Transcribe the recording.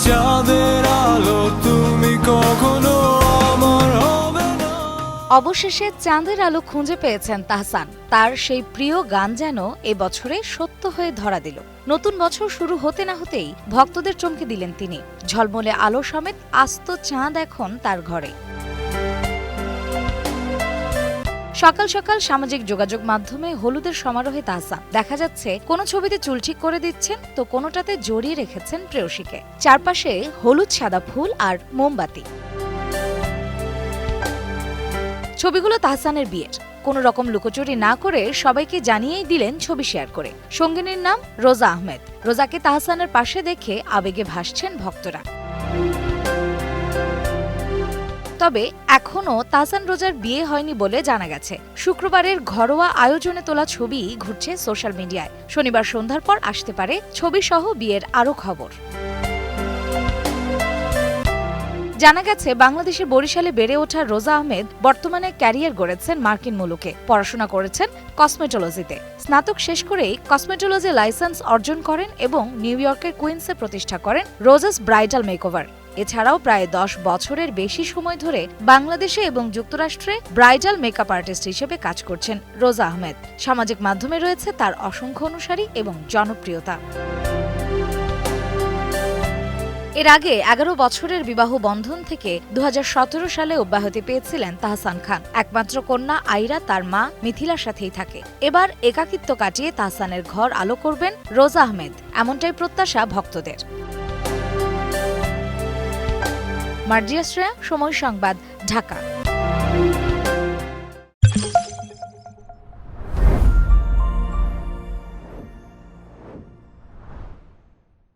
চাঁদের আলো তুমি কখনো আমার হবে না। অবশেষে চাঁদের আলো খুঁজে পেয়েছেন তাহসান। তার সেই প্রিয় গান যেন এবছরে সত্য হয়ে ধরা দিল। নতুন বছর শুরু হতে না হতেই ভক্তদের চমকে দিলেন তিনি। ঝলমলে আলো সমেত আস্ত চাঁদ এখন তার ঘরে। সকাল সকাল সামাজিক যোগাযোগ মাধ্যমে হলুদের সমারোহে তাহসান। দেখা যাচ্ছে কোনো ছবিতে চুল ঠিক করে দিচ্ছেন, তো কোনোটাতে জড়িয়ে রেখেছেন প্রেয়সীকে। চারপাশে হলুদ সাদা ফুল আর মোমবাতি। ছবিগুলো তাহসানের বিয়ের। কোনো রকম লুকোচুরি না করে সবাইকে জানিয়েই দিলেন ছবি শেয়ার করে। সঙ্গিনীর নাম রোজা আহমেদ। রোজাকে তাহসানের পাশে দেখে আবেগে ভাসছেন ভক্তরা। তবে এখনও তাহসান রোজার বিয়ে হয়নি বলে জানা গেছে। শুক্রবারের ঘরোয়া আয়োজনে তোলা ছবি ঘুরছে সোশ্যাল মিডিয়ায়। শনিবার সন্ধ্যার পর আসতে পারে ছবিসহ বিয়ের আরও খবর। জানা গেছে, বাংলাদেশের বরিশালে বেড়ে ওঠা রোজা আহমেদ বর্তমানে ক্যারিয়ার গড়েছেন মার্কিন মুলুকে। পড়াশোনা করেছেন কসমেটোলজিতে। স্নাতক শেষ করেই কসমেটোলজি লাইসেন্স অর্জন করেন এবং নিউ ইয়র্কের কুইন্সে প্রতিষ্ঠা করেন রোজাস ব্রাইডাল মেকওভার। এছাড়াও প্রায় 10 বছরের বেশি সময় ধরে বাংলাদেশে এবং যুক্তরাষ্ট্রে ব্রাইডাল মেকআপ আর্টিস্ট হিসেবে কাজ করছেন রোজা আহমেদ। সামাজিক মাধ্যমে রয়েছে তার অসংখ্য অনুসারী এবং জনপ্রিয়তা। এর আগে 11 বছরের বিবাহ বন্ধন থেকে 2017 সালে অব্যাহতি পেয়েছিলেন তাহসান খান। একমাত্র কন্যা আইরা তার মা মিথিলার সাথেই থাকে। এবার একাকিত্ব কাটিয়ে তাহসানের ঘর আলো করবেন রোজা আহমেদ, এমনটাই প্রত্যাশা ভক্তদের। মার্জিয়া শ্রেয়া, সময় সংবাদ, ঢাকা।